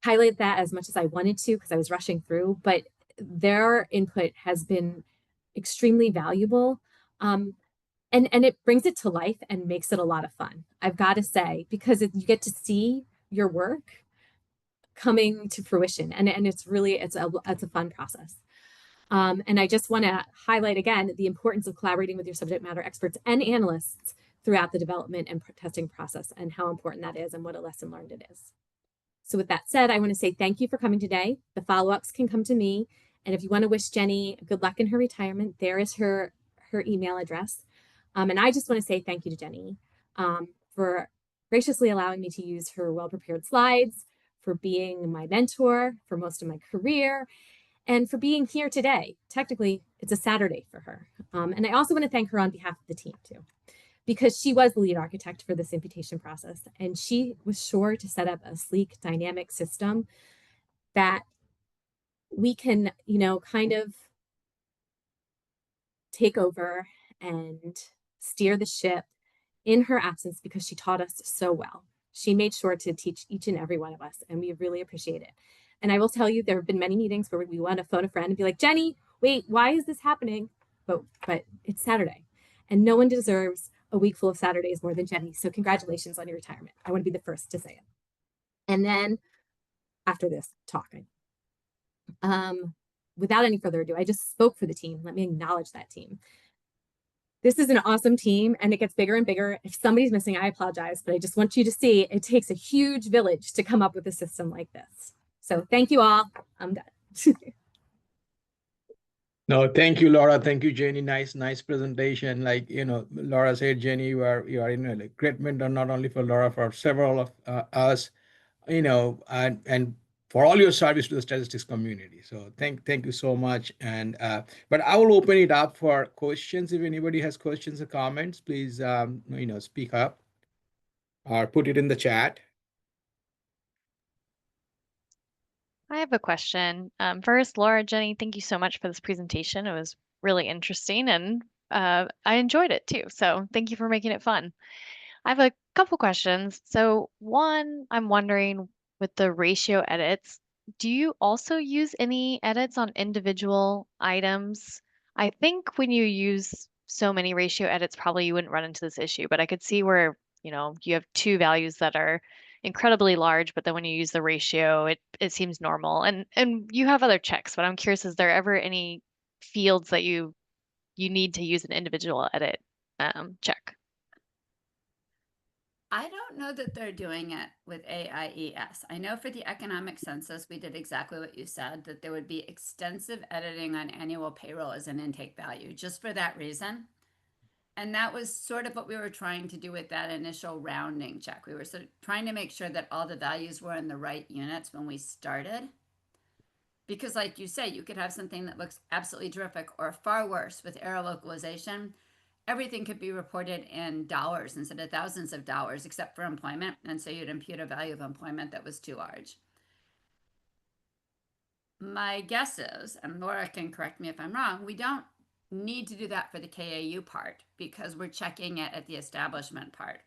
highlight that as much as I wanted to because I was rushing through, but their input has been extremely valuable. And it brings it to life and makes it a lot of fun, I've got to say, because you get to see your work coming to fruition, and it's a fun process. And I just want to highlight again the importance of collaborating with your subject matter experts and analysts throughout the development and testing process, and how important that is and what a lesson learned it is. So with that said, I want to say thank you for coming today. The follow-ups can come to me, and if you want to wish Jenny good luck in her retirement, there is her email address. And I just want to say thank you to Jenny for graciously allowing me to use her well-prepared slides, for being my mentor for most of my career, and for being here today. Technically, it's a Saturday for her. And I also want to thank her on behalf of the team too, because she was the lead architect for this imputation process, and she was sure to set up a sleek, dynamic system that we can, kind of take over and steer the ship in her absence, because she taught us so well. She made sure to teach each and every one of us, and we really appreciate it. And I will tell you, there have been many meetings where we want to phone a friend and be like, Jenny, wait, why is this happening? But it's Saturday, and no one deserves a week full of Saturdays more than Jenny. So congratulations on your retirement. I want to be the first to say it. And then after this talking, without any further ado, I just spoke for the team. Let me acknowledge that team. This is an awesome team, and it gets bigger and bigger. If somebody's missing, I apologize, but I just want you to see it takes a huge village to come up with a system like this. So thank you all. I'm done. No, thank you, Laura. Thank you, Jenny. Nice presentation. Laura said, Jenny, you are a great mentor, not only for Laura, for several of us, and for all your service to the statistics community. So thank you so much. And but I will open it up for questions. If anybody has questions or comments, please speak up or put it in the chat. I have a question. First, Laura, Jenny, thank you so much for this presentation. It was really interesting, and I enjoyed it too. So thank you for making it fun. I have a couple questions. So one, I'm wondering, with the ratio edits, do you also use any edits on individual items? I think when you use so many ratio edits, probably you wouldn't run into this issue, but I could see where, you have two values that are incredibly large, but then when you use the ratio, it seems normal. And you have other checks, but I'm curious, is there ever any fields that you need to use an individual edit check? I don't know that they're doing it with AIES. I know for the economic census, we did exactly what you said, that there would be extensive editing on annual payroll as an intake value, just for that reason. And that was sort of what we were trying to do with that initial rounding check. We were sort of trying to make sure that all the values were in the right units when we started. Because like you say, you could have something that looks absolutely terrific, or far worse with error localization. Everything could be reported in dollars instead of thousands of dollars, except for employment. And so you'd impute a value of employment that was too large. My guess is, and Laura can correct me if I'm wrong, we don't need to do that for the KAU part, because we're checking it at the establishment part.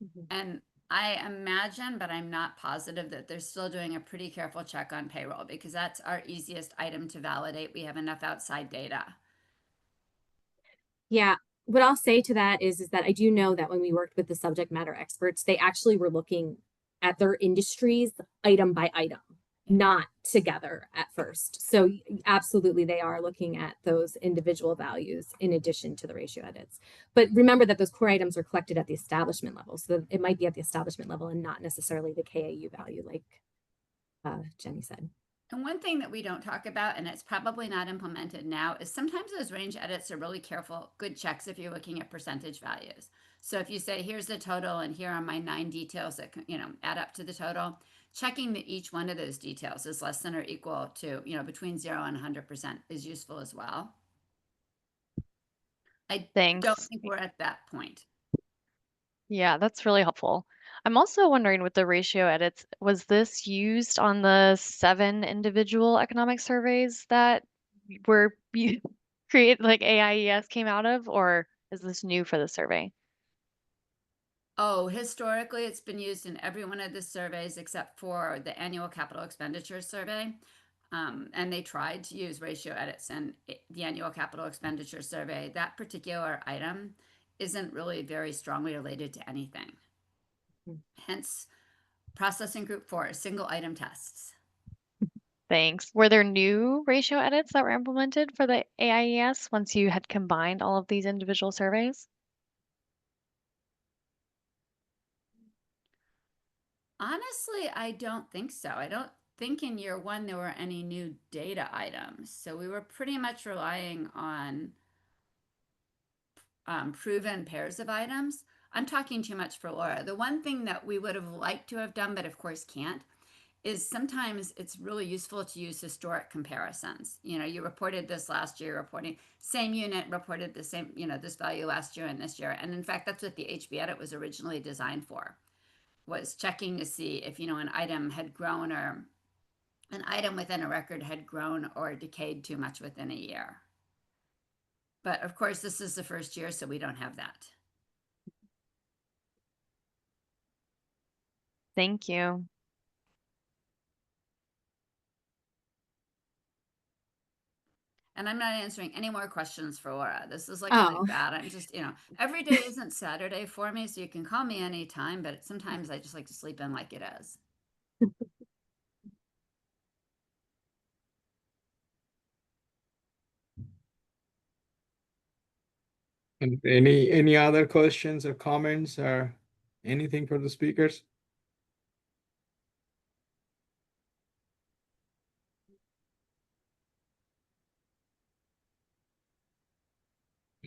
Mm-hmm. And I imagine, but I'm not positive, that they're still doing a pretty careful check on payroll, because that's our easiest item to validate. We have enough outside data. Yeah, what I'll say to that is that I do know that when we worked with the subject matter experts, they actually were looking at their industries item by item. not together at first. So absolutely, they are looking at those individual values in addition to the ratio edits. But remember that those core items are collected at the establishment level. So it might be at the establishment level and not necessarily the KAU value, like Jenny said. And one thing that we don't talk about, and it's probably not implemented now, is sometimes those range edits are really careful, good checks if you're looking at percentage values. So if you say, here's the total and here are my 9 details that add up to the total, checking that each one of those details is less than or equal to, between 0 and 100% is useful as well. I Thanks. don't think we're at that point. Yeah, that's really helpful. I'm also wondering with the ratio edits, was this used on the 7 individual economic surveys that were created, like AIES came out of, or is this new for the survey? Oh, historically, it's been used in every one of the surveys except for the annual capital expenditure survey. And they tried to use ratio edits in the annual capital expenditure survey. That particular item isn't really very strongly related to anything. Hence, processing group 4, single item tests. Thanks. Were there new ratio edits that were implemented for the AIES once you had combined all of these individual surveys? Honestly, I don't think so. I don't think in year 1 there were any new data items. So we were pretty much relying on proven pairs of items. I'm talking too much for Laura. The one thing that we would have liked to have done, but of course can't, is sometimes it's really useful to use historic comparisons. You reported this last year, reporting same unit reported the same, this value last year and this year. And in fact, that's what the HB edit was originally designed for, was checking to see if, an item had grown or an item within a record had grown or decayed too much within a year. But of course, this is the first year, so we don't have that. Thank you. And I'm not answering any more questions for Laura. This is like really bad. I'm just, every day isn't Saturday for me, so you can call me anytime, but sometimes I just like to sleep in like it is. And any other questions or comments or anything for the speakers?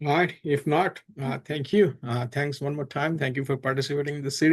All right. If not, thank you. Thanks one more time. Thank you for participating in the series.